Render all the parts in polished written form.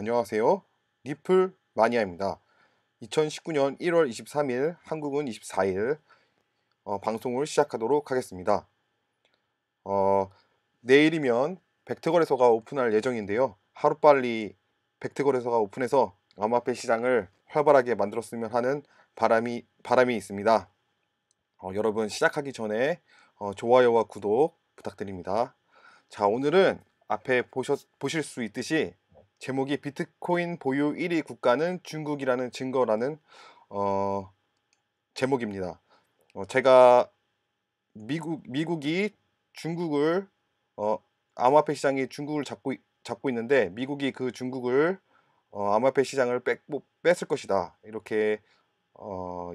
안녕하세요. 리플 마니아입니다. 2019년 1월 23일, 한국은 24일 방송을 시작하도록 하겠습니다. 내일이면 벡터거래소가 오픈할 예정인데요. 하루빨리 벡터거래소가 오픈해서 암호화폐 시장을 활발하게 만들었으면 하는 바람이 있습니다. 여러분 시작하기 전에 좋아요와 구독 부탁드립니다. 자, 오늘은 앞에 보실 수 있듯이 제목이 비트코인 보유 1위 국가는 중국이라는 증거라는 제목입니다. 제가 미국이 중국을 암호화폐 시장이 중국을 잡고 있는데 미국이 그 중국을 암호화폐 시장을 뺐을 것이다, 이렇게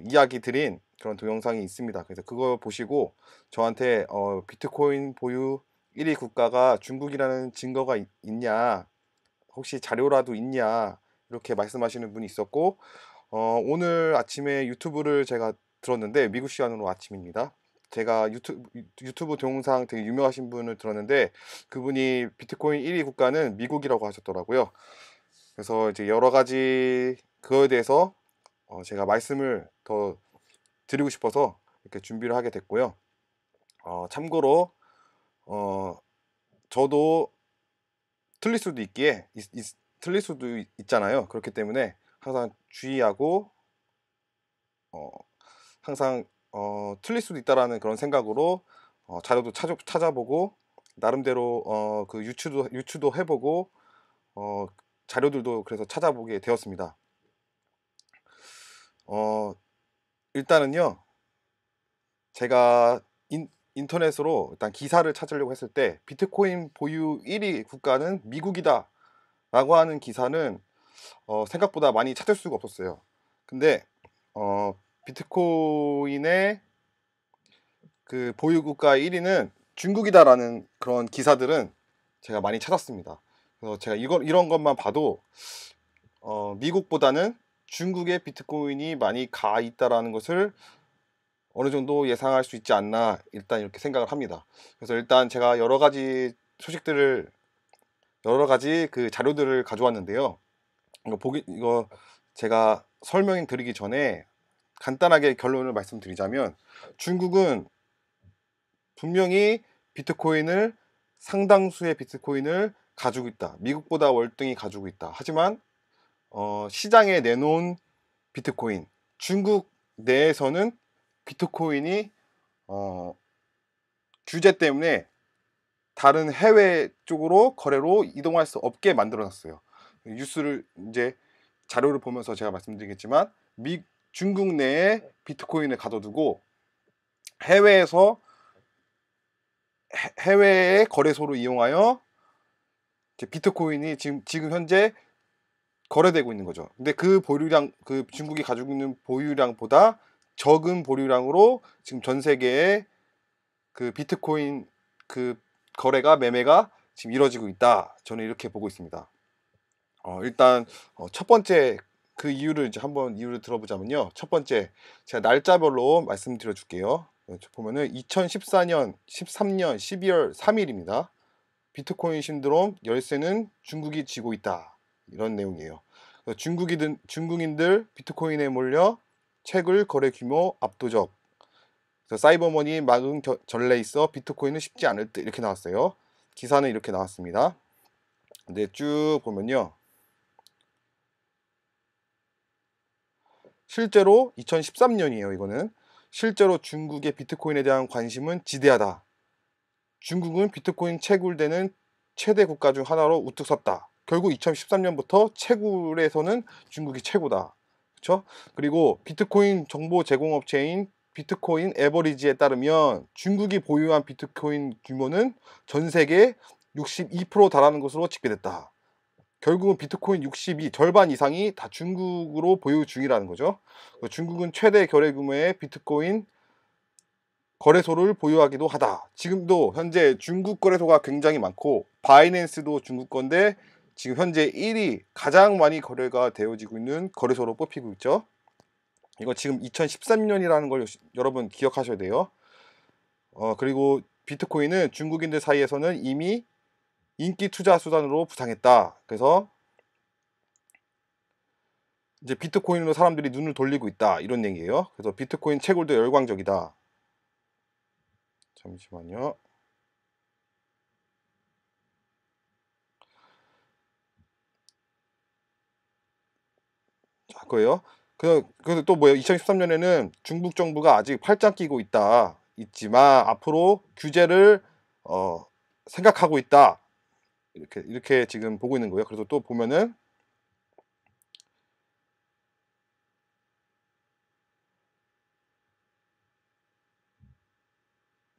이야기 드린 그런 동영상이 있습니다. 그래서 그거 보시고 저한테 비트코인 보유 1위 국가가 중국이라는 증거가 있냐, 혹시 자료라도 있냐, 이렇게 말씀하시는 분이 있었고, 오늘 아침에 유튜브를 제가 들었는데, 미국 시간으로 아침입니다. 제가 유튜브 동영상 되게 유명하신 분을 들었는데, 그분이 비트코인 1위 국가는 미국이라고 하셨더라고요. 그래서 이제 여러 가지 그거에 대해서 제가 말씀을 더 드리고 싶어서 이렇게 준비를 하게 됐고요. 참고로 저도 틀릴 수도 있잖아요. 그렇기 때문에 항상 주의하고 어, 항상 틀릴 수도 있다라는 그런 생각으로 자료도 찾아보고 나름대로 그 유추도 해보고 어, 자료들도 그래서 찾아보게 되었습니다. 일단은요, 제가 인터넷으로 일단 기사를 찾으려고 했을 때 비트코인 보유 1위 국가는 미국이다 라고 하는 기사는 생각보다 많이 찾을 수가 없었어요. 근데 비트코인의 그 보유 국가 1위는 중국이다라는 그런 기사들은 제가 많이 찾았습니다. 그래서 제가 이런 것만 봐도 미국보다는 중국의 비트코인이 많이 가 있다라는 것을 어느 정도 예상할 수 있지 않나, 일단 이렇게 생각을 합니다. 그래서 일단 제가 여러 가지 그 자료들을 가져왔는데요. 이거 제가 설명 드리기 전에 간단하게 결론을 말씀드리자면, 중국은 분명히 비트코인을 상당수의 비트코인을 가지고 있다. 미국보다 월등히 가지고 있다. 하지만 시장에 내놓은 비트코인, 중국 내에서는 비트코인이 규제 때문에 다른 해외 쪽으로 거래로 이동할 수 없게 만들어놨어요. 뉴스를 이제 자료를 보면서 제가 말씀드리겠지만, 중국 내에 비트코인을 가둬두고 해외에서 해외의 거래소로 이용하여 비트코인이 지금 현재 거래되고 있는 거죠. 근데 그 보유량, 그 중국이 가지고 있는 보유량보다 적은 보유량으로 지금 전 세계에 그 비트코인 그 매매가 지금 이루어지고 있다. 저는 이렇게 보고 있습니다. 일단 첫 번째 그 이유를 이유를 들어보자면요. 첫 번째, 제가 날짜별로 말씀드려 줄게요. 보면은 2014년, 13년 12월 3일입니다. 비트코인 신드롬 열쇠는 중국이 쥐고 있다. 이런 내용이에요. 중국인들 비트코인에 몰려 채굴 거래 규모 압도적. 사이버머니 막응 전례 있어 비트코인은 쉽지 않을 듯, 이렇게 나왔어요. 기사는 이렇게 나왔습니다. 근데 쭉 보면요, 실제로 2013년이에요. 이거는 실제로 중국의 비트코인에 대한 관심은 지대하다. 중국은 비트코인 채굴되는 최대 국가 중 하나로 우뚝 섰다. 결국 2013년부터 채굴에서는 중국이 최고다. 그렇죠? 그리고 비트코인 정보 제공업체인 비트코인 에버리지에 따르면 중국이 보유한 비트코인 규모는 전 세계 62% 달하는 것으로 집계됐다. 결국은 비트코인 62 절반 이상이 다 중국으로 보유 중이라는 거죠. 중국은 최대 거래 규모의 비트코인 거래소를 보유하기도 하다. 지금도 현재 중국 거래소가 굉장히 많고, 바이낸스도 중국 건데 지금 현재 1위 가장 많이 거래가 되어지고 있는 거래소로 뽑히고 있죠. 이거 지금 2013년이라는 걸 여러분 기억하셔야 돼요. 그리고 비트코인은 중국인들 사이에서는 이미 인기 투자 수단으로 부상했다. 그래서 이제 비트코인으로 사람들이 눈을 돌리고 있다 이런 얘기예요. 그래서 비트코인 채굴도 열광적이다. 잠시만요. 자, 그거예요. 그래서 또 뭐예요? 2013년에는 중국 정부가 아직 팔짱 끼고 있지만 앞으로 규제를 생각하고 있다. 이렇게 지금 보고 있는 거예요. 그래서 또 보면은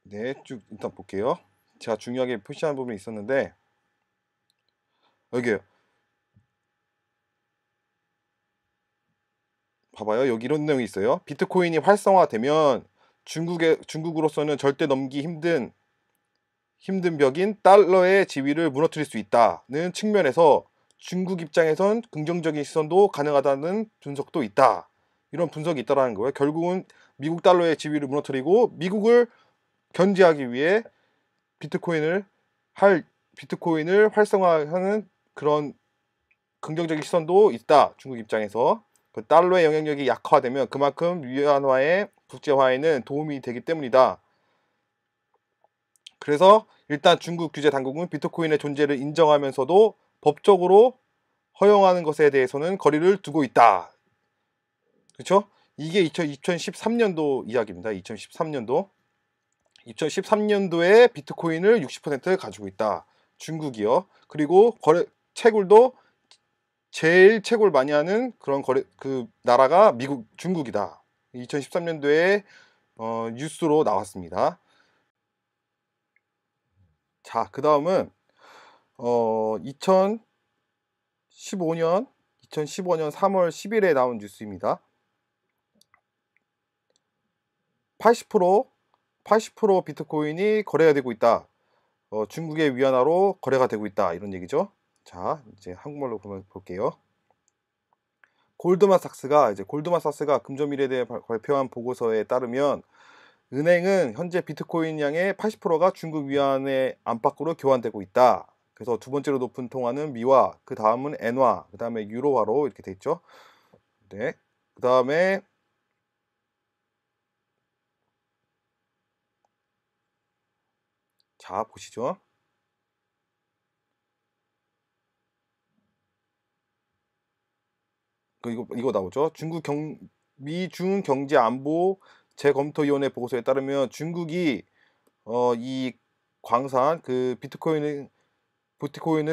네, 쭉 일단 볼게요. 제가 중요하게 표시한 부분이 있었는데 여기에요. 봐봐요. 여기 이런 내용이 있어요. 비트코인이 활성화되면 중국으로서는 절대 넘기 힘든 벽인 달러의 지위를 무너뜨릴 수 있다는 측면에서 중국 입장에선 긍정적인 시선도 가능하다는 분석도 있다. 이런 분석이 있다라는 거예요. 결국은 미국 달러의 지위를 무너뜨리고 미국을 견제하기 위해 비트코인을 활성화하는 그런 긍정적인 시선도 있다. 중국 입장에서. 그 달러의 영향력이 약화되면 그만큼 위안화의 국제화에는 도움이 되기 때문이다. 그래서 일단 중국 규제 당국은 비트코인의 존재를 인정하면서도 법적으로 허용하는 것에 대해서는 거리를 두고 있다. 그렇죠? 이게 2013년도 이야기입니다. 2013년도. 2013년도에 비트코인을 60% 가지고 있다. 중국이요. 그리고 채굴도 제일 채굴 많이 하는 그런 그 나라가 중국이다. 2013년도에 뉴스로 나왔습니다. 자, 그 다음은 2015년 3월 10일에 나온 뉴스입니다. 80% 비트코인이 거래가 되고 있다. 중국의 위안화로 거래가 되고 있다. 이런 얘기죠. 자, 이제 한국말로 볼게요. 골드만삭스가 금조미래에 대해 발표한 보고서에 따르면 은행은 현재 비트코인 양의 80%가 중국 위안의 안팎으로 교환되고 있다. 그래서 두 번째로 높은 통화는 미화, 그 다음은 엔화, 그 다음에 유로화로 이렇게 돼 있죠. 네. 그 다음에 자, 보시죠. 이거 나오죠. 미중 경제 안보 재검토위원회 보고서에 따르면 중국이 이 광산 그 비트코인을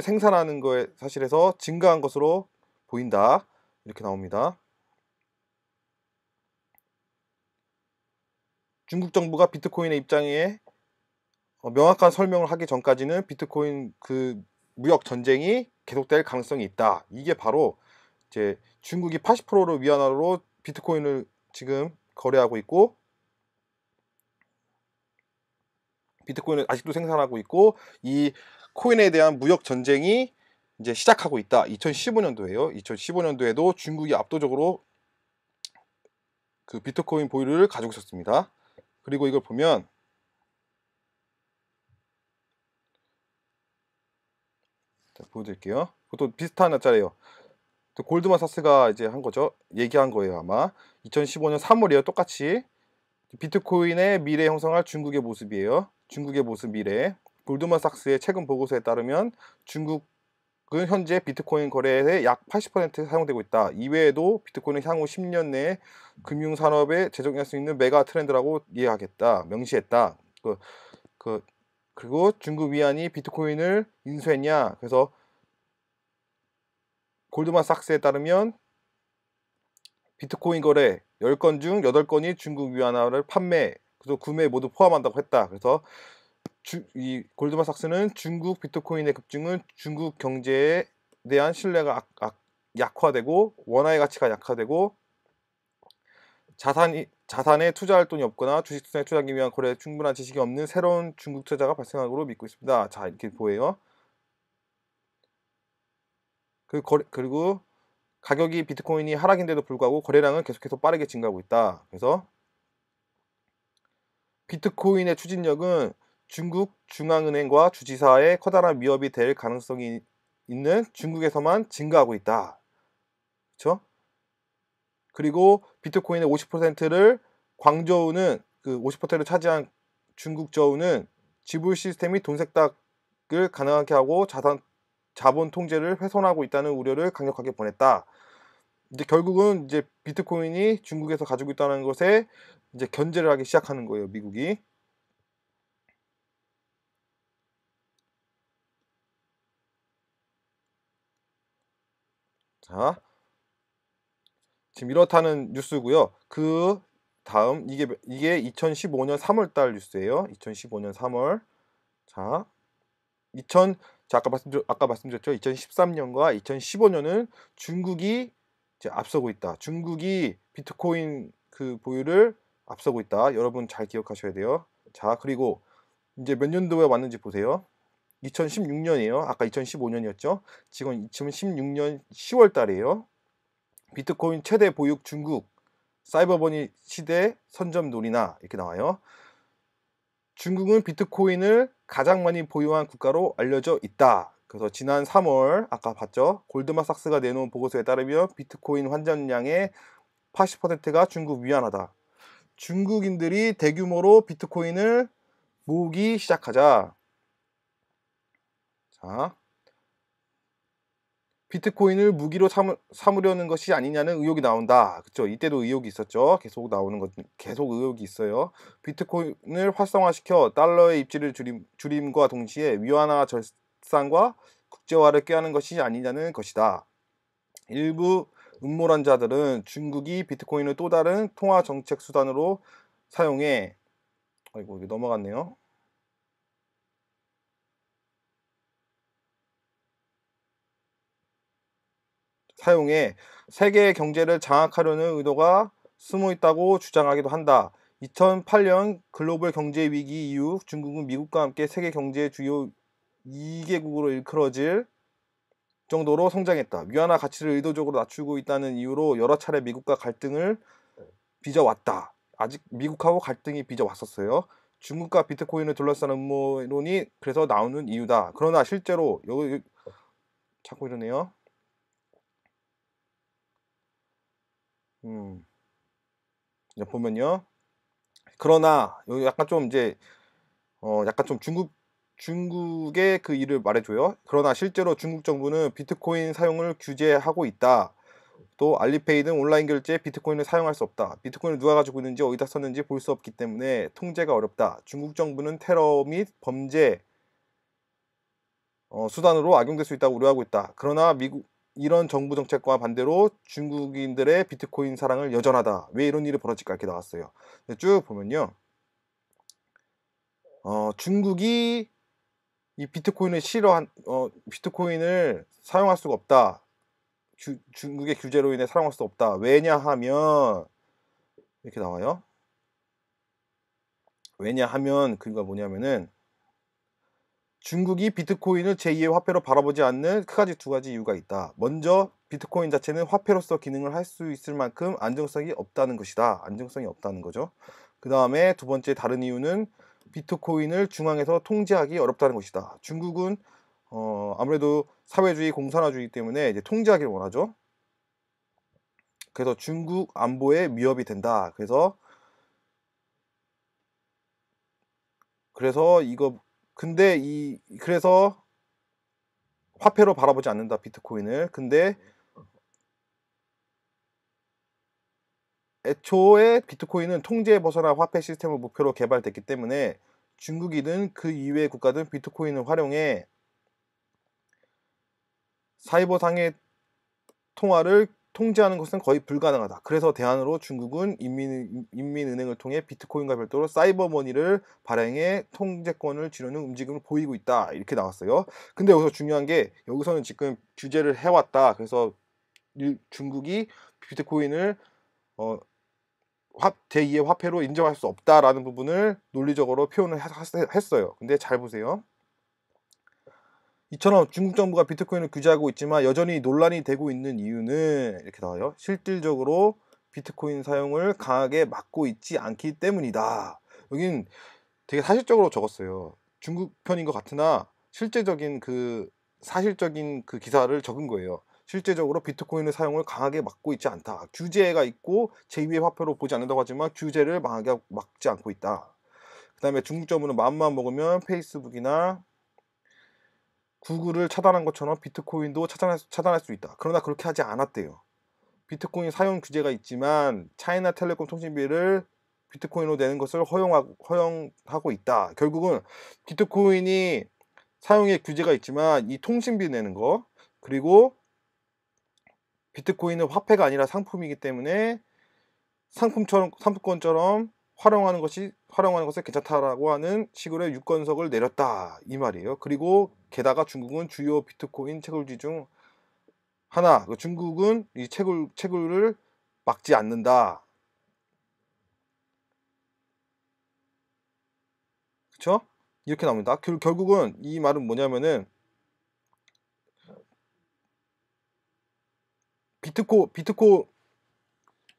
생산하는 거에 사실에서 증가한 것으로 보인다. 이렇게 나옵니다. 중국 정부가 비트코인의 입장에 명확한 설명을 하기 전까지는 비트코인 그 무역 전쟁이 계속될 가능성이 있다. 이게 바로 이제 중국이 80%를 위안화로 비트코인을 지금 거래하고 있고 비트코인을 아직도 생산하고 있고 이 코인에 대한 무역 전쟁이 이제 시작하고 있다. 2015년도에요. 2015년도에도 중국이 압도적으로 그 비트코인 보유를 가지고 있었습니다. 그리고 이걸 보면 보여드릴게요. 그것도 비슷한 날짜래요. 또 골드만삭스가 이제 한 거죠. 얘기한 거예요, 아마. 2015년 3월이에요. 똑같이. 비트코인의 미래 형성할 중국의 모습이에요. 중국의 모습 미래. 골드만삭스의 최근 보고서에 따르면 중국은 현재 비트코인 거래의 약 80% 사용되고 있다. 이외에도 비트코인은 향후 10년 내에 금융산업에 재정할 수 있는 메가 트렌드라고 명시했다. 그리고 중국 위안이 비트코인을 인수했냐? 그래서 골드만삭스에 따르면 비트코인 거래 10건 중 8건이 중국 위안화를 그래서 구매 모두 포함한다고 했다. 그래서 이 골드만삭스는 중국 비트코인의 급증은 중국 경제에 대한 신뢰가 약화되고 원화의 가치가 약화되고 자산에 투자할 돈이 없거나 주식 투자에 투자하기 위한 거래에 충분한 지식이 없는 새로운 중국 투자가 발생한 것으로 믿고 있습니다. 자, 이렇게 보여요. 그리고 가격이 비트코인이 하락인데도 불구하고 거래량은 계속해서 빠르게 증가하고 있다. 그래서 비트코인의 추진력은 중국 중앙은행과 주지사의 커다란 위협이 될 가능성이 있는 중국에서만 증가하고 있다. 그렇죠? 그리고 비트코인의 50%를 광저우는 그 50%를 차지한 중국 저우는 지불 시스템이 돈 세탁을 가능하게 하고 자본 통제를 훼손하고 있다는 우려를 강력하게 보냈다. 이제 결국은 이제 비트코인이 중국에서 가지고 있다는 것에 이제 견제를 하기 시작하는 거예요, 미국이. 자, 지금 이렇다는 뉴스고요. 그 다음 이게 2015년 3월 달 뉴스예요. 2015년 3월. 자, 2000 자, 아까 말씀드렸죠. 2013년과 2015년은 중국이 이제 앞서고 있다. 중국이 비트코인 그 보유를 앞서고 있다. 여러분 잘 기억하셔야 돼요. 자, 그리고 이제 몇 년도에 왔는지 보세요. 2016년이에요. 아까 2015년이었죠. 지금 2016년 10월 달이에요. 비트코인 최대 보유 중국 사이버머니 시대 선점놀이나 이렇게 나와요. 중국은 비트코인을 가장 많이 보유한 국가로 알려져 있다. 그래서 지난 3월 아까 봤죠? 골드만삭스가 내놓은 보고서에 따르면 비트코인 환전량의 80%가 중국 위안화다. 중국인들이 대규모로 비트코인을 모으기 시작하자. 자, 비트코인을 무기로 삼으려는 것이 아니냐는 의혹이 나온다. 그렇죠? 이때도 의혹이 있었죠. 계속 의혹이 있어요. 비트코인을 활성화시켜 달러의 입지를 줄임과 동시에 위안화 절상과 국제화를 꾀하는 것이 아니냐는 것이다. 일부 음모론자들은 중국이 비트코인을 또 다른 통화 정책 수단으로 사용해 아이고 이게 넘어갔네요. 사용해 세계 경제를 장악하려는 의도가 숨어 있다고 주장하기도 한다. 2008년 글로벌 경제 위기 이후 중국은 미국과 함께 세계 경제의 주요 2개국으로 일컬어질 정도로 성장했다. 위안화 가치를 의도적으로 낮추고 있다는 이유로 여러 차례 미국과 갈등을 빚어왔다. 아직 미국하고 갈등이 빚어왔었어요. 중국과 비트코인을 둘러싸는 음모론이 그래서 나오는 이유다. 그러나 실제로 여기 자꾸 이러네요. 보면요. 그러나 여기 약간 좀 이제 약간 좀 중국의 그 일을 말해줘요. 그러나 실제로 중국 정부는 비트코인 사용을 규제하고 있다. 또 알리페이 등 온라인 결제에 비트코인을 사용할 수 없다. 비트코인을 누가 가지고 있는지 어디다 썼는지 볼 수 없기 때문에 통제가 어렵다. 중국 정부는 테러 및 범죄 수단으로 악용될 수 있다고 우려하고 있다. 그러나 미국 이런 정부 정책과 반대로 중국인들의 비트코인 사랑을 여전하다. 왜 이런 일이 벌어질까 이렇게 나왔어요. 쭉 보면요. 중국이 이 비트코인을 사용할 수가 없다. 중국의 규제로 인해 사용할 수 없다. 왜냐하면 이렇게 나와요. 왜냐하면 그가 뭐냐면은 중국이 비트코인을 제2의 화폐로 바라보지 않는 두 가지 이유가 있다. 먼저 비트코인 자체는 화폐로서 기능을 할 수 있을 만큼 안정성이 없다는 것이다. 안정성이 없다는 거죠. 그 다음에 두 번째 다른 이유는 비트코인을 중앙에서 통제하기 어렵다는 것이다. 중국은 아무래도 사회주의 공산화주의 때문에 이제 통제하기를 원하죠. 그래서 중국 안보에 위협이 된다. 그래서 그래서 화폐로 바라보지 않는다 비트코인을. 근데 애초에 비트코인은 통제에 벗어난 화폐 시스템을 목표로 개발됐기 때문에 중국이든 그 이외의 국가든 비트코인을 활용해 사이버상의 통화를 통제하는 것은 거의 불가능하다. 그래서 대안으로 중국은 인민은행을 통해 비트코인과 별도로 사이버머니를 발행해 통제권을 쥐려는 움직임을 보이고 있다. 이렇게 나왔어요. 근데 여기서 중요한 게 여기서는 지금 규제를 해왔다. 그래서 중국이 비트코인을 제2의 화폐로 인정할 수 없다라는 부분을 논리적으로 표현을 했어요. 근데 잘 보세요. 이처럼 중국 정부가 비트코인을 규제하고 있지만 여전히 논란이 되고 있는 이유는 이렇게 나와요. 실질적으로 비트코인 사용을 강하게 막고 있지 않기 때문이다. 여긴 되게 사실적으로 적었어요. 중국 편인 것 같으나 사실적인 그 기사를 적은 거예요. 실제적으로 비트코인의 사용을 강하게 막고 있지 않다. 규제가 있고 제2의 화폐로 보지 않는다고 하지만 규제를 강하게 막지 않고 있다. 그 다음에 중국 정부는 마음만 먹으면 페이스북이나 구글을 차단한 것처럼 비트코인도 차단할 수 있다. 그러나 그렇게 하지 않았대요. 비트코인 사용 규제가 있지만 차이나텔레콤 통신비를 비트코인으로 내는 것을 허용하고 있다. 결국은 비트코인이 사용에 규제가 있지만 이 통신비 내는 거, 그리고 비트코인은 화폐가 아니라 상품이기 때문에 상품권처럼 활용하는 것을 괜찮다라고 하는 식으로 유권석을 내렸다 이 말이에요. 그리고 게다가 중국은 주요 비트코인 채굴지 중 하나, 중국은 이 채굴을 막지 않는다. 그쵸? 이렇게 나옵니다. 결국은 이 말은 뭐냐면은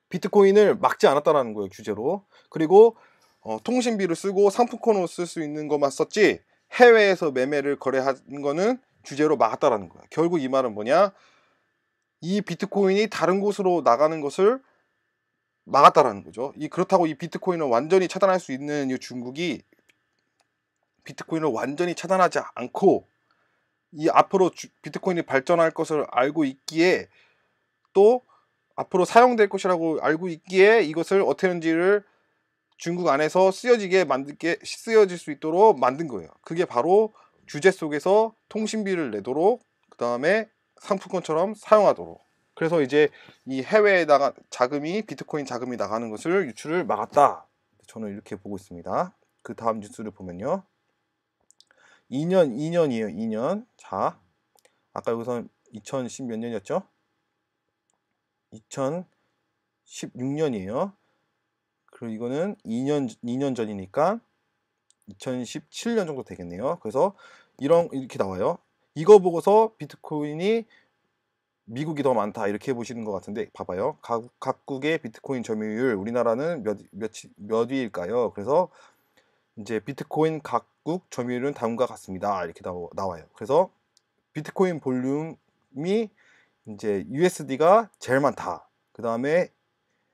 비트코인을 막지 않았다라는 거예요, 규제로. 그리고 통신비를 쓰고 상품권으로 쓸 수 있는 것만 썼지 해외에서 매매를 거래하는 거는 규제로 막았다라는 거예요. 결국 이 말은 뭐냐? 이 비트코인이 다른 곳으로 나가는 것을 막았다라는 거죠. 그렇다고 이 비트코인을 완전히 차단할 수 있는 이 중국이 비트코인을 완전히 차단하지 않고 이 앞으로 비트코인이 발전할 것을 알고 있기에 또 앞으로 사용될 것이라고 알고 있기에 이것을 어떻게 하는지를 중국 안에서 쓰여질 수 있도록 만든 거예요. 그게 바로 규제 속에서 통신비를 내도록, 그 다음에 상품권처럼 사용하도록. 그래서 이제 이 해외에다가 비트코인 자금이 나가는 것을 유출을 막았다. 저는 이렇게 보고 있습니다. 그 다음 뉴스를 보면요. 2년이에요. 2년. 자, 아까 여기서 2010 몇 년이었죠? 2016년이에요. 그리고 이거는 2년 전이니까 2017년 정도 되겠네요. 그래서 이렇게 나와요. 이거 보고서 비트코인이 미국이 더 많다 이렇게 보시는 것 같은데 봐봐요. 각국의 비트코인 점유율 우리나라는 몇 위일까요? 그래서 이제 비트코인 각국 점유율은 다음과 같습니다. 이렇게 나와요. 그래서 비트코인 볼륨이 이제 USD가 제일 많다. 그 다음에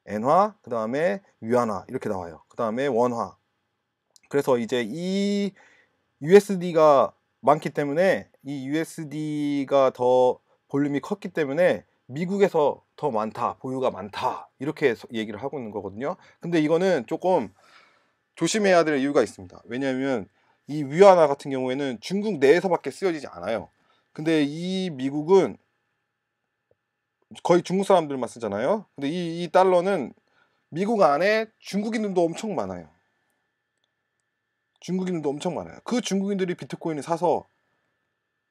엔화, 그 다음에 위안화 이렇게 나와요. 그 다음에 원화. 그래서 이제 이 USD가 많기 때문에 이 USD가 더 볼륨이 컸기 때문에 미국에서 더 많다, 보유가 많다 이렇게 얘기를 하고 있는 거거든요. 근데 이거는 조금 조심해야 될 이유가 있습니다. 왜냐하면 이 위안화 같은 경우에는 중국 내에서밖에 쓰여지지 않아요. 근데 이 미국은 거의 중국 사람들만 쓰잖아요. 근데 이 달러는 미국 안에 중국인들도 엄청 많아요. 그 중국인들이 비트코인을 사서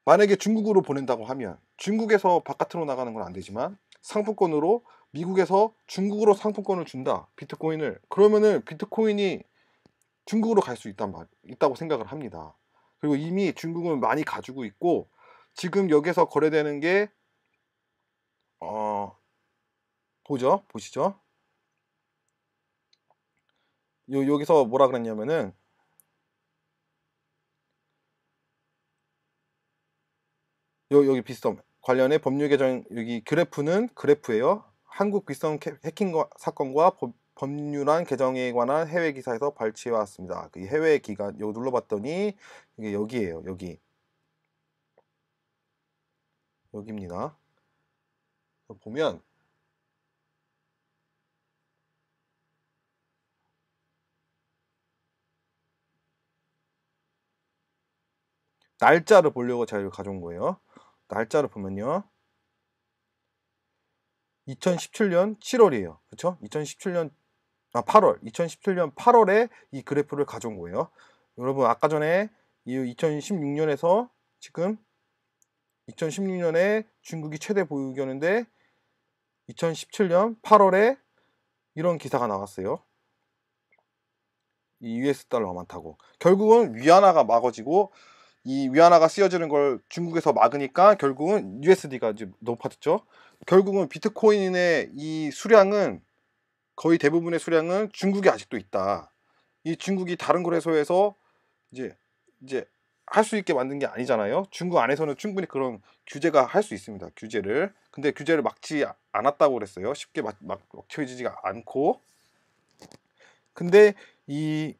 만약에 중국으로 보낸다고 하면 중국에서 바깥으로 나가는 건 안 되지만 상품권으로 미국에서 중국으로 상품권을 준다. 비트코인을. 그러면은 비트코인이 중국으로 갈 수 있다고 생각을 합니다. 그리고 이미 중국은 많이 가지고 있고 지금 여기서 거래되는 게 보시죠. 여기서 뭐라 그랬냐면은 여기 비썸 관련해 법률 개정 여기 그래프예요. 한국 비썸 해킹 사건과 법률안 개정에 관한 해외 기사에서 발췌해 왔습니다. 그 해외 기간 여기 눌러봤더니 이게 여기예요. 여기입니다. 보면 날짜를 보려고 제가 이걸 가져온 거예요. 날짜를 보면요. 2017년 7월이에요. 그렇죠? 2017년 8월에 이 그래프를 가져온 거예요. 여러분 아까 전에 이 2016년에서 지금 2016년에 중국이 최대 보유국이었는데 2017년 8월에 이런 기사가 나왔어요. 이 US 달러가 많다고. 결국은 위안화가 막아지고 이 위안화가 쓰여지는 걸 중국에서 막으니까 결국은 USD가 이제 높아졌죠. 결국은 비트코인의 이 수량은 거의 대부분의 수량은 중국에 아직도 있다. 이 중국이 다른 거래소에서 이제 할 수 있게 만든 게 아니잖아요. 중국 안에서는 충분히 그런 규제가 할 수 있습니다. 규제를. 근데 규제를 막지 않았다고 그랬어요. 쉽게 막혀지지가 않고. 근데 이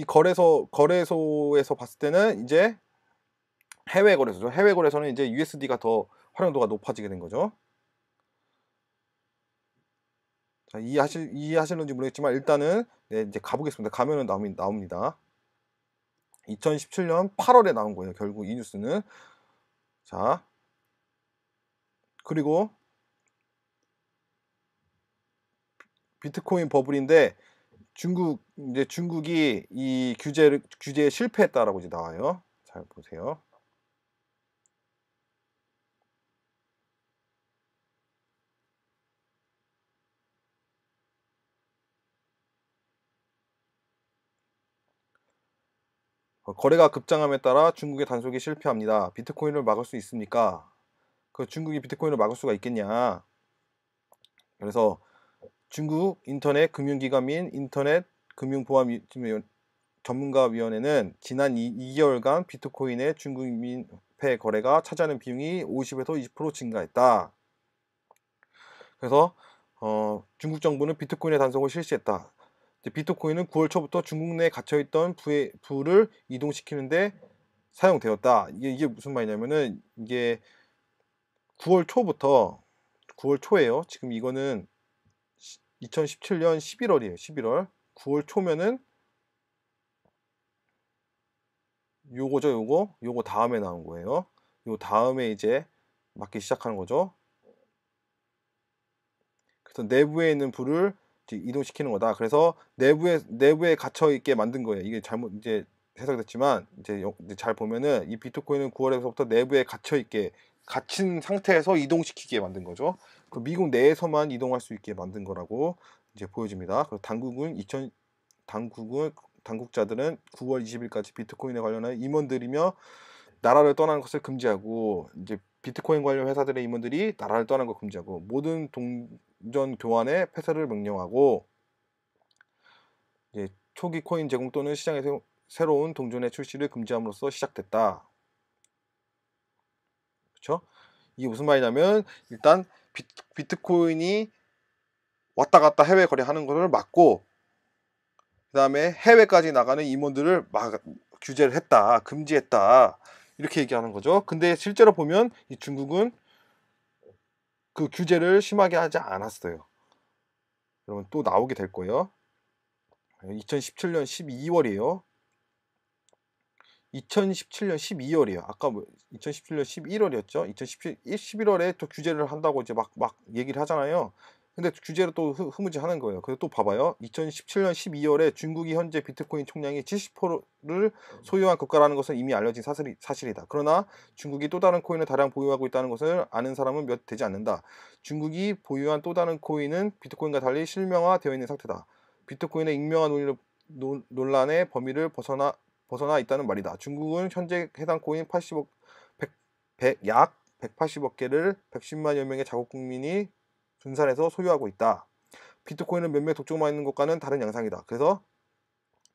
거래소에서 봤을 때는 이제 해외 거래소죠. 해외 거래소는 이제 USD가 더 활용도가 높아지게 된 거죠. 자, 이해하실는지 모르겠지만 일단은 네, 이제 가보겠습니다. 가면은 나옵니다. 2017년 8월에 나온 거예요. 결국 이 뉴스는. 자, 그리고 비트코인 버블인데 이제 중국이 이 규제에 실패했다라고 이제 나와요. 잘 보세요. 거래가 급장함에 따라 중국의 단속이 실패합니다. 비트코인을 막을 수 있습니까? 그 중국이 비트코인을 막을 수가 있겠냐? 그래서 중국 인터넷 금융기관 및 인터넷 금융보안 전문가위원회는 지난 2개월간 비트코인의 중국민폐 거래가 차지하는 비용이 50에서 20% 증가했다. 그래서 중국 정부는 비트코인의 단속을 실시했다. 비트코인은 9월 초부터 중국 내에 갇혀있던 부를 이동시키는데 사용되었다. 이게 무슨 말이냐면은 이게 9월 초예요. 지금 이거는 2017년 11월이에요. 11월. 9월 초면은 요거죠, 요거 다음에 나온 거예요. 요 다음에 이제 맞기 시작하는 거죠. 그래서 내부에 있는 불을 이동시키는 거다. 그래서 내부에 갇혀 있게 만든 거예요. 이게 잘못 이제 해석됐지만 이제 잘 보면은 이 비트코인은 9월에서부터 내부에 갇힌 상태에서 이동시키게 만든 거죠. 그 미국 내에서만 이동할 수 있게 만든 거라고 이제 보여집니다. 그래서 당국자들은 9월 20일까지 비트코인에 관련한 임원들이며 나라를 떠나는 것을 금지하고 이제 비트코인 관련 회사들의 임원들이 나라를 떠나는 걸 금지하고 모든 동전 교환의 폐쇄를 명령하고 이제 초기 코인 제공 또는 시장에서 새로운 동전의 출시를 금지함으로써 시작됐다. 그렇죠? 이게 무슨 말이냐면 일단 비트코인이 왔다 갔다 해외 거래하는 것을 막고 그다음에 해외까지 나가는 임원들을 규제를 했다, 금지했다 이렇게 얘기하는 거죠. 근데 실제로 보면 이 중국은 그 규제를 심하게 하지 않았어요. 여러분 또 나오게 될 거예요. 2017년 12월이에요. 2017년 12월이에요. 아까 2017년 11월이었죠. 11월에 또 규제를 한다고 이제 막 얘기를 하잖아요. 근데 규제를 또 흐무지 하는 거예요. 그래서 또 봐봐요. 2017년 12월에 중국이 현재 비트코인 총량의 70%를 소유한 국가라는 것은 이미 알려진 사실이다. 그러나 중국이 또 다른 코인을 다량 보유하고 있다는 것을 아는 사람은 몇 되지 않는다. 중국이 보유한 또 다른 코인은 비트코인과 달리 실명화되어 있는 상태다. 비트코인의 익명화 논란의 범위를 벗어나 있다는 말이다. 중국은 현재 해당 코인 약 180억 개를 110만여 명의 자국 국민이 분산해서 소유하고 있다. 비트코인은 몇몇 독점만 있는 것과는 다른 양상이다. 그래서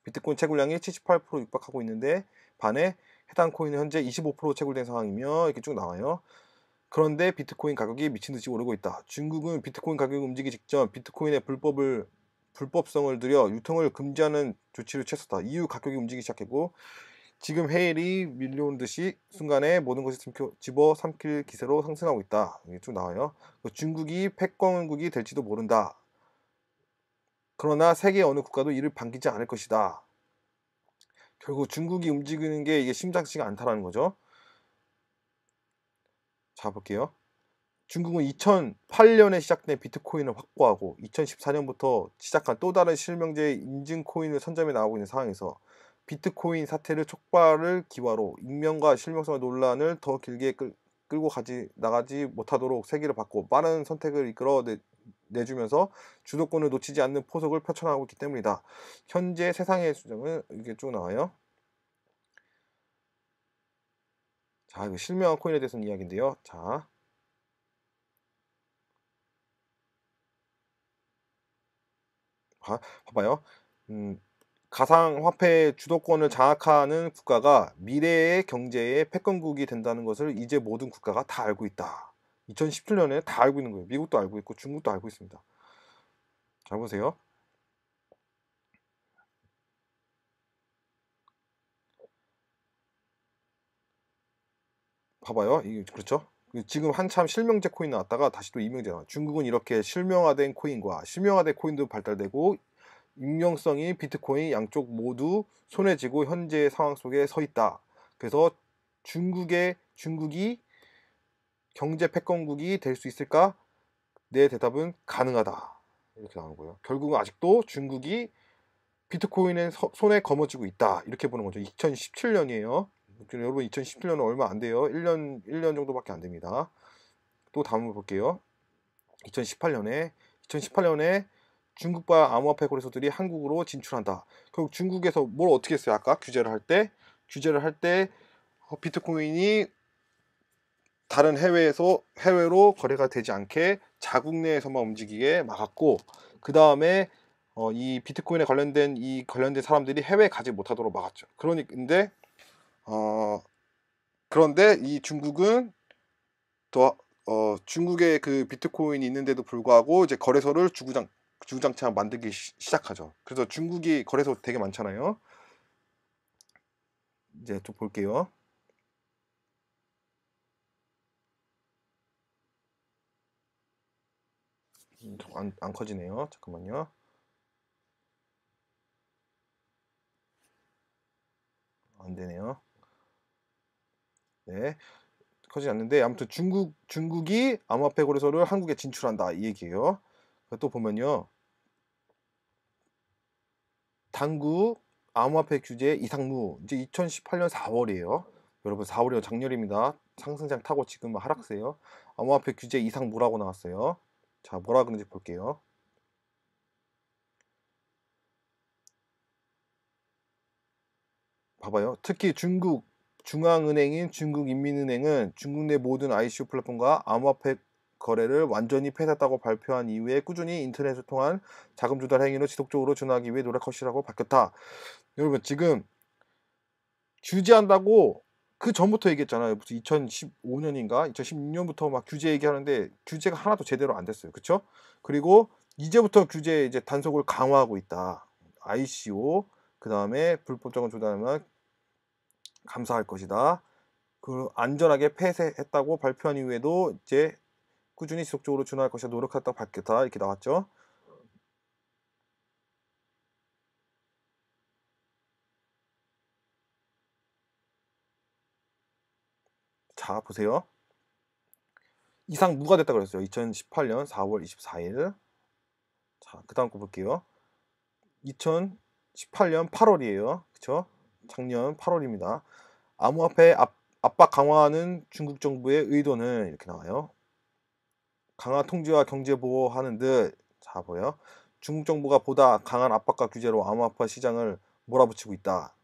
비트코인 채굴량이 78% 육박하고 있는데 반해 해당 코인은 현재 25% 채굴된 상황이며 이렇게 쭉 나와요. 그런데 비트코인 가격이 미친 듯이 오르고 있다. 중국은 비트코인 가격이 움직이기 직전 비트코인의 불법성을 들여 유통을 금지하는 조치를 취했었다. 이후 가격이 움직이기 시작했고 지금 해일이 밀려온 듯이 순간에 모든 것이 집어삼킬 기세로 상승하고 있다. 이게 쭉 나와요. 중국이 패권국이 될지도 모른다. 그러나 세계 어느 국가도 이를 반기지 않을 것이다. 결국 중국이 움직이는 게 이게 심상치가 않다라는 거죠. 자, 볼게요. 중국은 2008년에 시작된 비트코인을 확보하고 2014년부터 시작한 또 다른 실명제 인증 코인을 선점해 나가고 있는 상황에서 비트코인 사태를 촉발을 기화로 익명과 실명성 논란을 더 길게 끌고 나가지 못하도록 세기를 받고 빠른 선택을 이끌어 내주면서 주도권을 놓치지 않는 포석을 펼쳐나가고 있기 때문이다. 현재 세상의 수정은 이게 쭉 나와요. 자, 이거 실명한 코인에 대해서는 이야기인데요. 자, 봐봐요. 가상화폐 주도권을 장악하는 국가가 미래의 경제의 패권국이 된다는 것을 이제 모든 국가가 다 알고 있다. 2017년에 다 알고 있는 거예요. 미국도 알고 있고 중국도 알고 있습니다. 잘 보세요. 봐봐요. 이게 그렇죠? 지금 한참 실명제 코인 나왔다가 다시 또 이명제 나와. 중국은 이렇게 실명화된 코인과 실명화된 코인도 발달되고 익명성이 비트코인 양쪽 모두 손에 쥐고 현재의 상황 속에 서 있다. 그래서 중국이 경제 패권국이 될 수 있을까? 내 대답은 가능하다. 이렇게 나오는 거예요. 결국은 아직도 중국이 비트코인의 손에 거머쥐고 있다. 이렇게 보는 거죠. 2017년이에요. 여러분 2017년은 얼마 안 돼요. 1년 정도밖에 안 됩니다. 또 다음을 볼게요. 2018년에 중국발 암호화폐 거래소들이 한국으로 진출한다. 결국 중국에서 뭘 어떻게 했어요? 아까 규제를 할 때 비트코인이 다른 해외로 거래가 되지 않게 자국 내에서만 움직이게 막았고, 그 다음에 이 비트코인에 관련된 사람들이 해외에 가지 못하도록 막았죠. 그런데 이 중국은 또 중국에 그 비트코인이 있는데도 불구하고 이제 거래소를 주구장창 만들기 시작하죠. 그래서 중국이 거래소 되게 많잖아요. 이제 좀 볼게요. 안 커지네요. 잠깐만요. 안 되네요. 네. 커지지 않는데 아무튼 중국이 암호화폐 거래소를 한국에 진출한다 이 얘기예요. 또 보면요. 당국 암호화폐 규제 이상무 이제 2018년 4월이에요. 여러분 4월이요 작년입니다. 상승장 타고 지금 하락세요. 암호화폐 규제 이상무라고 나왔어요. 자 뭐라 그런지 볼게요. 봐봐요. 특히 중국 중앙은행인 중국인민은행은 중국 내 모든 ICO 플랫폼과 암호화폐 거래를 완전히 폐쇄했다고 발표한 이후에 꾸준히 인터넷을 통한 자금 조달 행위로 지속적으로 준하기 위해 노력할 것이라고 밝혔다. 여러분 지금 규제한다고 그 전부터 얘기했잖아요. 무슨 2015년인가 2016년부터 막 규제 얘기하는데 규제가 하나도 제대로 안 됐어요. 그렇죠? 그리고 이제부터 규제 이제 단속을 강화하고 있다. ICO 그 다음에 불법적인 조달하면 감사할 것이다. 그 안전하게 폐쇄했다고 발표한 이후에도 이제 꾸준히 지속적으로 준화할 것이다 노력했다고 밝혔다 이렇게 나왔죠. 자 보세요. 이상 무가 됐다 그랬어요. 2018년 4월 24일. 자 그다음 거 볼게요. 2018년 8월이에요. 그쵸? 작년 8월입니다. 암호화폐 압박 강화하는 중국 정부의 의도는 이렇게 나와요. 강화 통제와 경제 보호하는 듯, 자 보여. 중국 정부가 보다 강한 압박과 규제로 암호화폐 시장을 몰아붙이고 있다.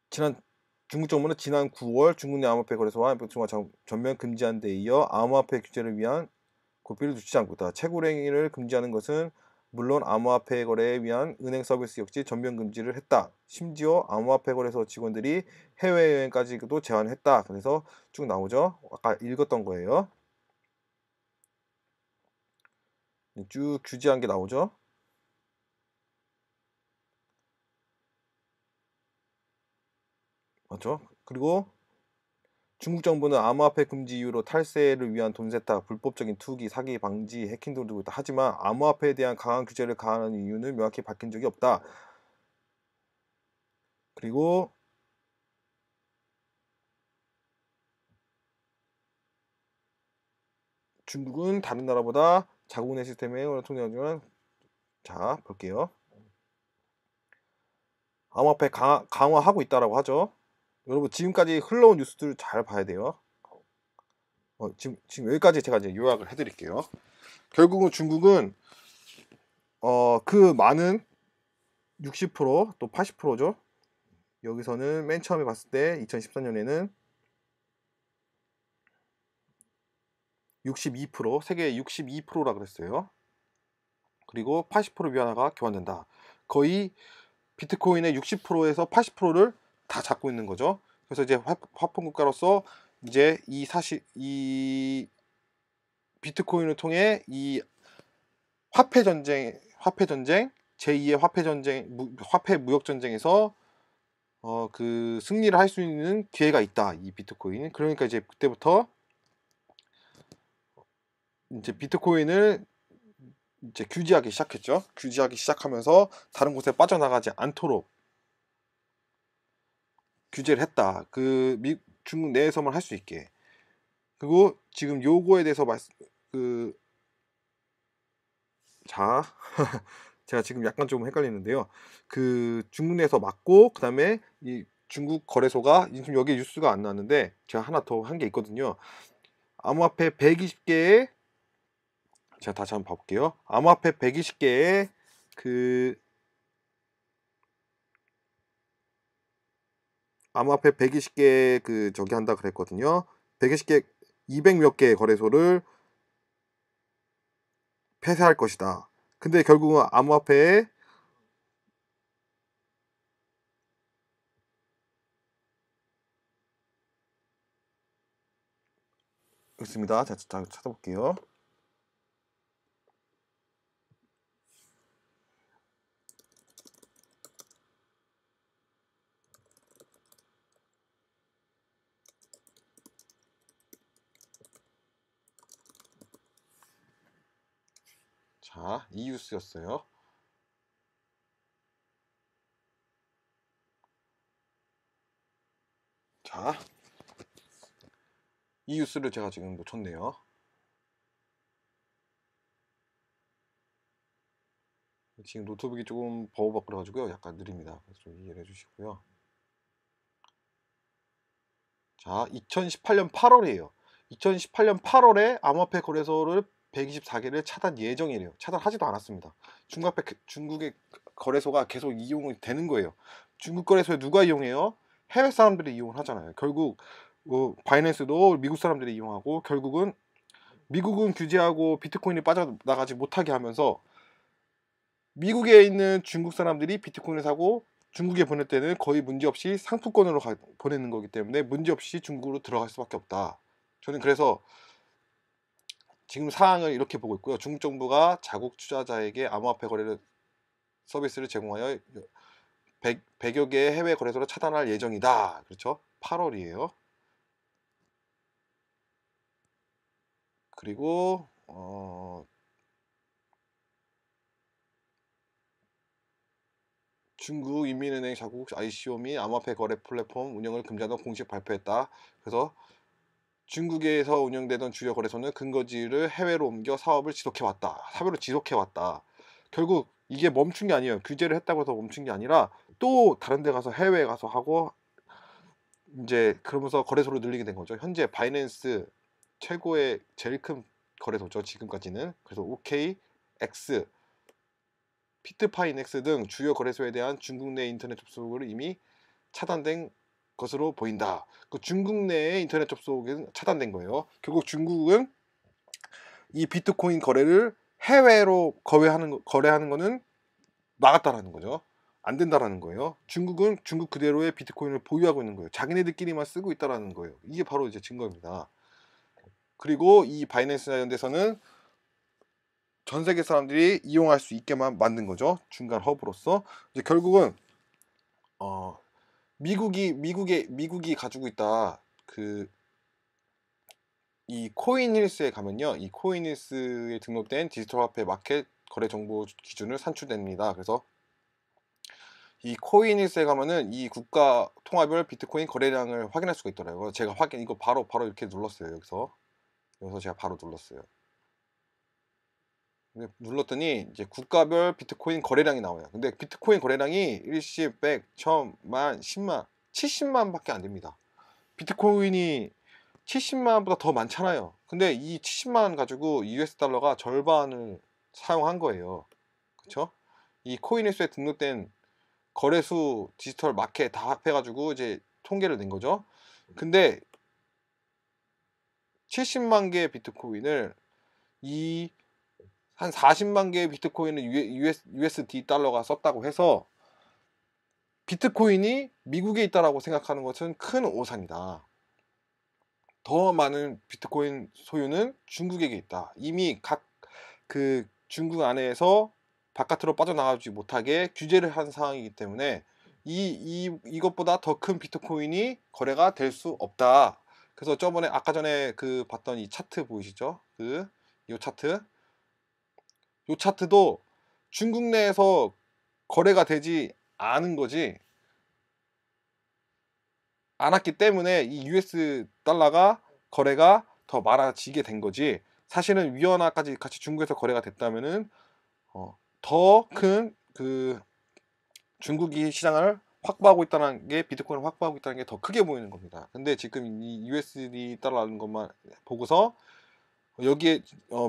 중국 정부는 지난 9월 중국 내 암호화폐 거래소와 전면 금지한 데 이어 암호화폐 규제를 위한 고삐를 놓치지 않고 있다. 채굴행위를 금지하는 것은 물론 암호화폐 거래에 위한 은행 서비스 역시 전면 금지를 했다. 심지어 암호화폐 거래소 직원들이 해외여행까지도 제한했다. 그래서 쭉 나오죠. 아까 읽었던 거예요. 쭉 규제한 게 나오죠. 맞죠? 그리고 중국 정부는 암호화폐 금지 이후로 탈세를 위한 돈 세탁, 불법적인 투기, 사기 방지, 해킹 등을 두고 있다. 하지만 암호화폐에 대한 강한 규제를 가하는 이유는 명확히 밝힌 적이 없다. 그리고 중국은 다른 나라보다 자국 내 시스템에 통제하지만 자 볼게요. 암호화폐 강화하고 있다라고 하죠. 여러분 지금까지 흘러온 뉴스들 잘 봐야 돼요. 지금 여기까지 제가 이제 요약을 해드릴게요. 결국은 중국은 그 많은 60%또 80%죠. 여기서는 맨 처음에 봤을 때 2014년에는 62% 세계 62%라 그랬어요. 그리고 80% 위안화가 교환된다. 거의 비트코인의 60%에서 80%를 다 잡고 있는 거죠. 그래서 이제 화폐 국가로서 이제 이 비트코인을 통해 이 화폐 전쟁 제2의 화폐 무역 전쟁에서 그 승리를 할 수 있는 기회가 있다. 이 비트코인. 그러니까 이제 그때부터 이제 비트코인을 이제 규제하기 시작했죠. 규제하기 시작하면서 다른 곳에 빠져나가지 않도록 규제를 했다. 중국 내에서만 할 수 있게. 그리고 지금 요거에 대해서 그 자, 제가 지금 약간 좀 헷갈리는데요. 그 중국 내에서 막고 그다음에 이 중국 거래소가 지금 여기 뉴스가 안 나왔는데 제가 하나 더 한 게 있거든요. 암호화폐 120개의 제가 다시 한번 봐볼게요. 암호화폐 120개의 그 암호화폐 120개 그 저기 한다 그랬거든요. 120개 200 몇 개의 거래소를 폐쇄할 것이다. 근데 결국은 암호화폐에 있습니다. 제가 찾아볼게요. 자, 이 뉴스였어요. 자, 이 뉴스를 제가 지금 놓쳤네요. 지금 노트북이 조금 버벅거려가지고요. 약간 느립니다. 그래서 좀 이해를 해주시고요. 자, 2018년 8월이에요. 2018년 8월에 암호화폐 거래소를 124개를 차단 예정이래요. 차단하지도 않았습니다. 중국의 거래소가 계속 이용이 되는 거예요. 중국 거래소에 누가 이용해요? 해외 사람들이 이용을 하잖아요. 결국 바이낸스도 미국 사람들이 이용하고 결국은 미국은 규제하고 비트코인이 빠져나가지 못하게 하면서 미국에 있는 중국 사람들이 비트코인을 사고 중국에 보낼 때는 거의 문제없이 상품권으로 보내는 거기 때문에 문제없이 중국으로 들어갈 수밖에 없다. 저는 그래서 지금 상황을 이렇게 보고 있고요. 중국 정부가 자국 투자자에게 암호화폐 거래 서비스를 제공하여 100여 개의 해외 거래소를 차단할 예정이다. 그렇죠? 8월이에요. 그리고 중국 인민은행 자국 ICO 및 암호화폐 거래 플랫폼 운영을 금지한다고 공식 발표했다. 그래서 중국에서 운영되던 주요 거래소는 근거지를 해외로 옮겨 사업을 지속해왔다. 사업을 지속해왔다. 결국 이게 멈춘 게 아니에요. 규제를 했다고 해서 멈춘 게 아니라 또 다른 데 가서 해외에 가서 하고 이제 그러면서 거래소를 늘리게 된 거죠. 현재 바이낸스 최고의 제일 큰 거래소죠. 지금까지는. 그래서 OKX, 비트파이넥스 등 주요 거래소에 대한 중국 내 인터넷 접속을 이미 차단된 것으로 보인다. 그 중국 내의 인터넷 접속은 차단된 거예요. 결국 중국은 이 비트코인 거래를 해외로 거래하는 거는 막았다라는 거죠. 안 된다라는 거예요. 중국은 중국 그대로의 비트코인을 보유하고 있는 거예요. 자기네들끼리만 쓰고 있다라는 거예요. 이게 바로 이제 증거입니다. 그리고 이 바이낸스 자연에서는 전 세계 사람들이 이용할 수 있게만 만든 거죠. 중간 허브로서. 이제 결국은 미국이 가지고 있다. 이 코인힐스에 가면요. 이 코인힐스에 등록된 디지털 화폐 마켓 거래 정보 기준을 산출됩니다. 그래서 이 코인힐스에 가면은 이 국가 통화별 비트코인 거래량을 확인할 수가 있더라고요. 제가 이거 바로 이렇게 눌렀어요. 여기서 제가 바로 눌렀어요. 근데 눌렀더니 이제 국가별 비트코인 거래량이 나와요. 근데 비트코인 거래량이 일시, 100, 1000만, 10만, 70만 밖에 안 됩니다. 비트코인이 70만보다 더 많잖아요. 근데 이 70만 가지고 US 달러가 절반을 사용한 거예요. 그쵸? 이 코인에스에 등록된 거래수 디지털 마켓 다 합해가지고 이제 통계를 낸 거죠. 근데 70만 개의 비트코인을 이 한 40만 개의 비트코인을 USD 달러가 썼다고 해서 비트코인이 미국에 있다라고 생각하는 것은 큰 오산이다. 더 많은 비트코인 소유는 중국에게 있다. 이미 각 그 중국 안에서 바깥으로 빠져나가지 못하게 규제를 한 상황이기 때문에 이것보다 더 큰 비트코인이 거래가 될 수 없다. 그래서 저번에 아까 전에 그 봤던 이 차트 보이시죠? 이 차트. 이 차트도 중국 내에서 거래가 되지 않은 거지 않았기 때문에 이 US 달러가 거래가 더 많아지게 된 거지. 사실은 위안화까지 같이 중국에서 거래가 됐다면은 더 큰 그 중국이 시장을 확보하고 있다는 게 비트코인을 확보하고 있다는 게 더 크게 보이는 겁니다. 근데 지금 이 USD 달러라는 것만 보고서 여기에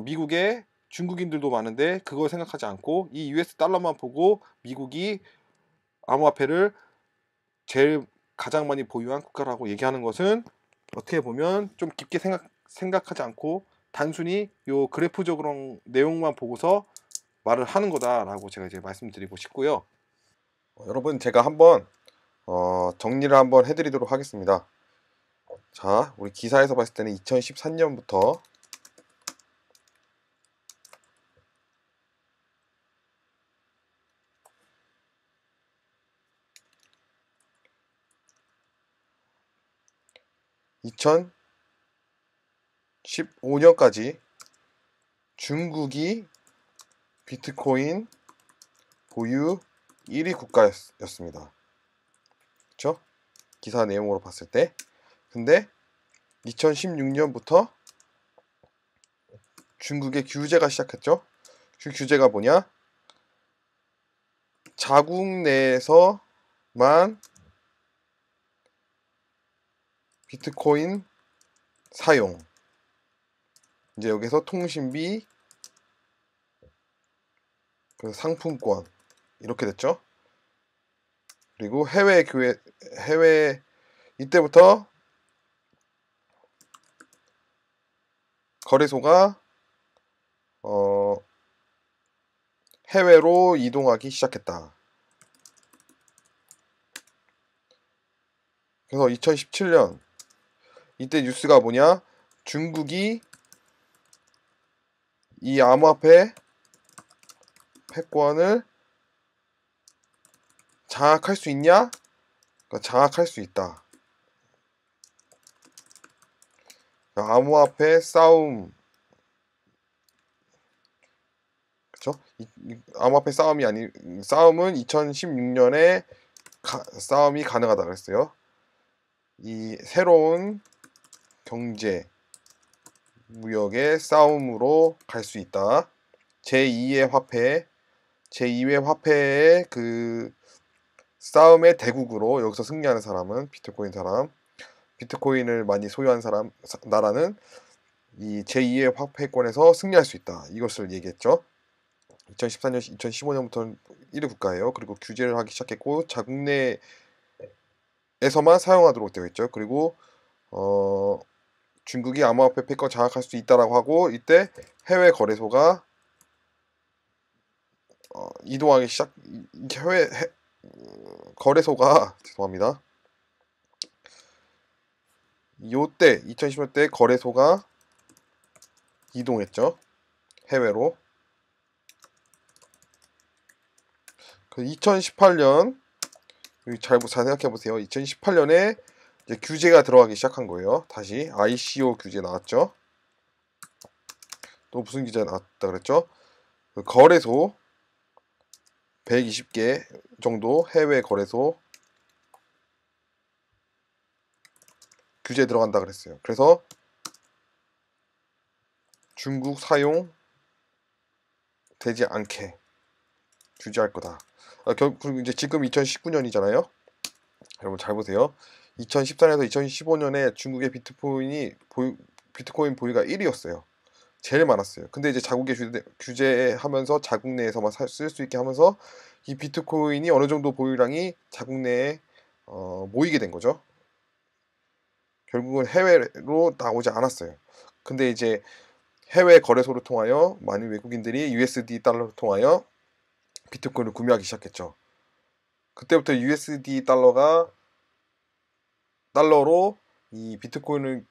미국에 중국인들도 많은데 그걸 생각하지 않고 이 US 달러만 보고 미국이 암호화폐를 제일 가장 많이 보유한 국가라고 얘기하는 것은 어떻게 보면 좀 깊게 생각하지 않고 단순히 요 그래프적으로 내용만 보고서 말을 하는 거다라고 제가 이제 말씀드리고 싶고요. 여러분 제가 한번 정리를 한번 해드리도록 하겠습니다. 자, 우리 기사에서 봤을 때는 2013년부터 2015년까지 중국이 비트코인 보유 1위 국가였습니다. 그쵸? 기사 내용으로 봤을 때. 근데 2016년부터 중국의 규제가 시작했죠. 그 규제가 뭐냐? 자국 내에서만 비트코인 사용. 이제 여기서 통신비, 그 상품권 이렇게 됐죠. 그리고 해외 이때부터 거래소가 해외로 이동하기 시작했다. 그래서 2017년 이때 뉴스가 뭐냐? 중국이 이 암호화폐 패권을 장악할 수 있냐? 그러니까 장악할 수 있다. 암호화폐 싸움, 그쵸? 암호화폐 싸움은 2016년에 싸움이 가능하다 그랬어요. 이 새로운 경제 무역의 싸움으로 갈 수 있다. 제2의 화폐의 그 싸움의 대국으로 여기서 승리하는 사람은 비트코인을 많이 소유한 나라는 이 제2의 화폐권에서 승리할 수 있다. 이것을 얘기했죠. 2014년, 2015년부터는 1위 국가예요. 그리고 규제를 하기 시작했고 자국 내에서만 사용하도록 되어 있죠. 그리고 중국이 암호화폐 패권 장악할 수 있다라고 하고 이때 해외 거래소가 이동하기 거래소가 죄송합니다. 요때 2015년 때 거래소가 이동했죠. 해외로. 그 2018년 잘 생각해 보세요. 2018년에 이제 규제가 들어가기 시작한 거예요. 다시 ICO 규제 나왔죠. 또 무슨 규제 나왔다 그랬죠? 그 거래소 120개 정도 해외 거래소 규제 들어간다 그랬어요. 그래서 중국 사용 되지 않게 규제할 거다. 그리고 이제 지금 2019년이잖아요. 여러분 잘 보세요. 2014년에서 2015년에 중국의 비트코인 보유가 1위였어요. 제일 많았어요. 근데 이제 자국의 규제하면서 자국 내에서만 쓸 수 있게 하면서 이 비트코인이 어느 정도 보유량이 자국 내에 모이게 된 거죠. 결국은 해외로 나오지 않았어요. 근데 이제 해외 거래소를 통하여 많은 외국인들이 USD 달러를 통하여 비트코인을 구매하기 시작했죠. 그때부터 USD 달러로 이 비트코인을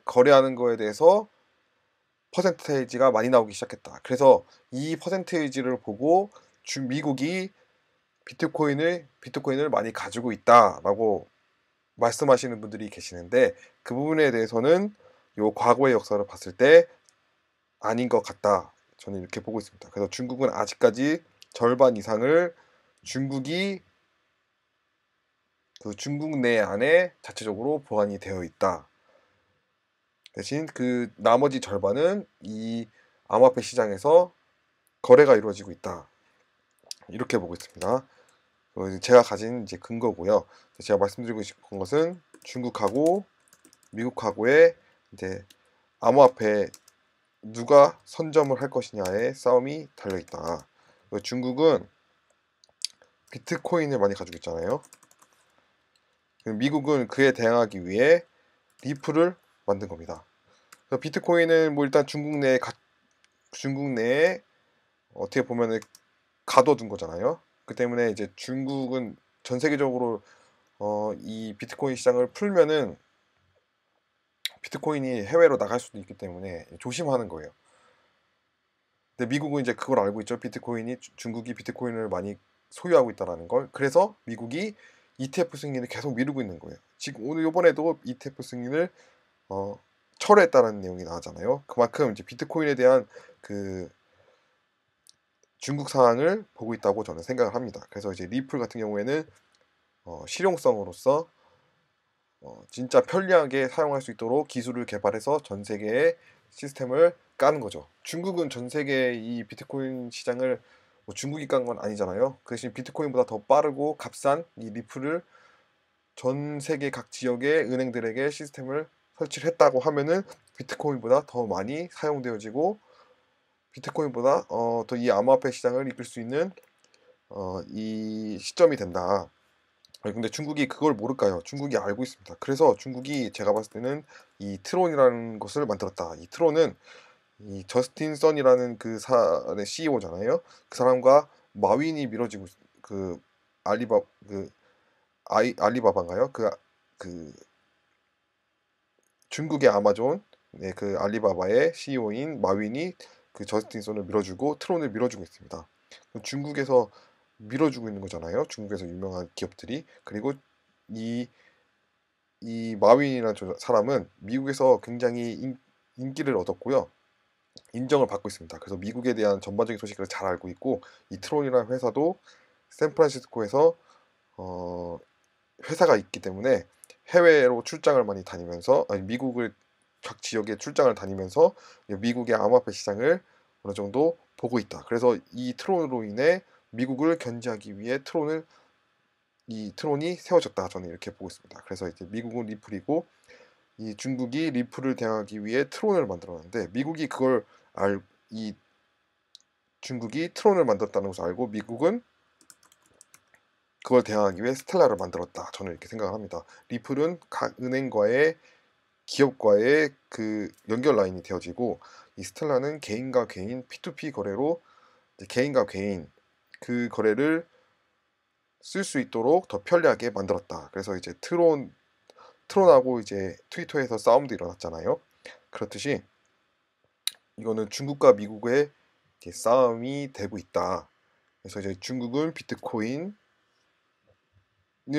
거래하는 거에 대해서 퍼센테이지가 많이 나오기 시작했다. 그래서 이 퍼센테이지를 보고 미국이 비트코인을 많이 가지고 있다라고 말씀하시는 분들이 계시는데, 그 부분에 대해서는 요 과거의 역사를 봤을 때 아닌 것 같다. 저는 이렇게 보고 있습니다. 그래서 중국은 아직까지 절반 이상을 중국이 그 중국 내 안에 자체적으로 보관이 되어 있다. 대신 그 나머지 절반은 이 암호화폐 시장에서 거래가 이루어지고 있다. 이렇게 보고 있습니다. 제가 가진 이제 근거고요. 제가 말씀드리고 싶은 것은 중국하고 미국하고의 이제 암호화폐 누가 선점을 할 것이냐의 싸움이 달려 있다. 중국은 비트코인을 많이 가지고 있잖아요. 미국은 그에 대항하기 위해 리플을 만든 겁니다. 비트코인은 뭐 일단 중국 내에 어떻게 보면은 가둬둔 거잖아요. 그 때문에 이제 중국은 전 세계적으로 이 비트코인 시장을 풀면은 비트코인이 해외로 나갈 수도 있기 때문에 조심하는 거예요. 근데 미국은 이제 그걸 알고 있죠. 중국이 비트코인을 많이 소유하고 있다라는 걸. 그래서 미국이 ETF 승인을 계속 미루고 있는 거예요. 지금 오늘 이번에도 ETF 승인을 철회했다는 내용이 나왔잖아요. 그만큼 이제 비트코인에 대한 그 중국 상황을 보고 있다고 저는 생각을 합니다. 그래서 이제 리플 같은 경우에는 실용성으로서 진짜 편리하게 사용할 수 있도록 기술을 개발해서 전 세계에 시스템을 까는 거죠. 중국은 전 세계 이 비트코인 시장을 뭐 중국이 깐 건 아니잖아요. 그 대신 비트코인보다 더 빠르고 값싼 이 리플을 전 세계 각 지역의 은행들에게 시스템을 설치를 했다고 하면은 비트코인보다 더 많이 사용되어지고 비트코인보다 더 이 암호화폐 시장을 이끌 수 있는 이 시점이 된다. 근데 중국이 그걸 모를까요? 중국이 알고 있습니다. 그래서 중국이 제가 봤을 때는 이 트론이라는 것을 만들었다. 이 트론은 이 저스틴 선이라는 그 사의 CEO잖아요. 그 사람과 마윈이 미뤄지고 그 알리바 그 알리바바인가요? 그 중국의 아마존 그 알리바바의 CEO인 마윈이 그 저스틴 선을 밀어주고 트론을 밀어주고 있습니다. 중국에서 밀어주고 있는 거잖아요. 중국에서 유명한 기업들이. 그리고 이 마윈이라는 사람은 미국에서 굉장히 인기를 얻었고요. 인정을 받고 있습니다. 그래서 미국에 대한 전반적인 소식을 잘 알고 있고, 이 트론이라는 회사도 샌프란시스코에서 회사가 있기 때문에 해외로 출장을 많이 다니면서 미국을 각 지역에 출장을 다니면서 미국의 암호화폐 시장을 어느 정도 보고 있다. 그래서 이 트론으로 인해 미국을 견제하기 위해 이 트론이 세워졌다. 저는 이렇게 보고 있습니다. 그래서 이제 미국은 리플이고 이 중국이 리플을 대항하기 위해 트론을 만들었는데 이 중국이 트론을 만들었다는 것을 알고 미국은 그걸 대항하기 위해 스텔라를 만들었다. 저는 이렇게 생각을 합니다. 리플은 각 은행과의 기업과의 그 연결 라인이 되어지고, 이 스텔라는 개인과 개인 P2P 거래로 개인과 개인 그 거래를 쓸 수 있도록 더 편리하게 만들었다. 그래서 이제 트론하고 이제 트위터에서 싸움도 일어났잖아요. 그렇듯이 이거는 중국과 미국의 싸움이 되고 있다. 그래서 이제 중국은 비트코인을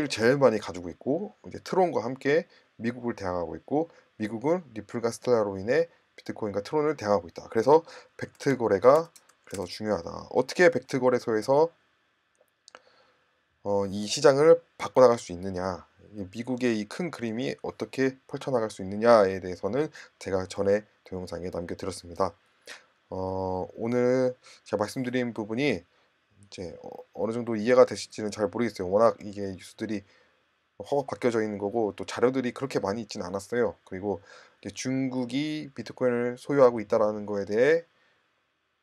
제일 많이 가지고 있고, 이제 트론과 함께 미국을 대항하고 있고, 미국은 리플과 스텔라로 인해 비트코인과 트론을 대항하고 있다. 그래서 벡트 거래가 그래서 중요하다. 어떻게 벡트 거래소에서 이 시장을 바꿔나갈 수 있느냐, 미국의 이 큰 그림이 어떻게 펼쳐나갈 수 있느냐에 대해서는 제가 전에 동영상에 남겨드렸습니다. 오늘 제가 말씀드린 부분이 이제 어느 정도 이해가 되실지는 잘 모르겠어요. 워낙 이게 뉴스들이 확 바뀌어져 있는 거고 또 자료들이 그렇게 많이 있지는 않았어요. 그리고 중국이 비트코인을 소유하고 있다라는 거에 대해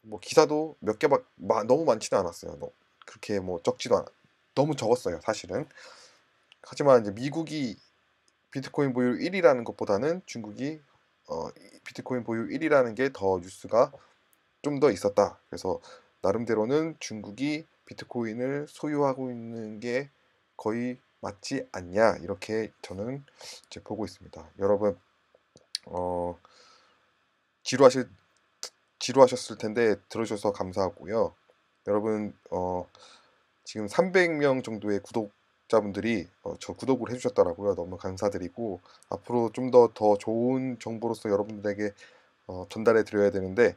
뭐 기사도 몇 개 너무 많지는 않았어요. 그렇게 뭐 너무 적었어요, 사실은. 하지만 이제 미국이 비트코인 보유 1위라는 것보다는 중국이 비트코인 보유 1위라는 게 더 뉴스가 좀 더 있었다. 그래서 나름대로는 중국이 비트코인을 소유하고 있는 게 거의 맞지 않냐, 이렇게 저는 이제 보고 있습니다. 여러분 어, 지루하실 지루하셨을 텐데 들어주셔서 감사하고요. 여러분 지금 300명 정도의 구독자분들이 저 구독을 해주셨더라고요. 너무 감사드리고 앞으로 좀 더 좋은 정보로서 여러분들에게 전달해 드려야 되는데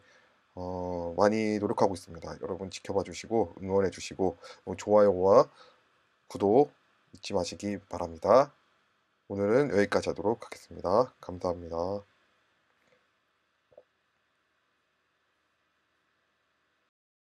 많이 노력하고 있습니다. 여러분 지켜봐 주시고 응원해 주시고 좋아요와 구독 잊지 마시기 바랍니다. 오늘은 여기까지 하도록 하겠습니다. 감사합니다.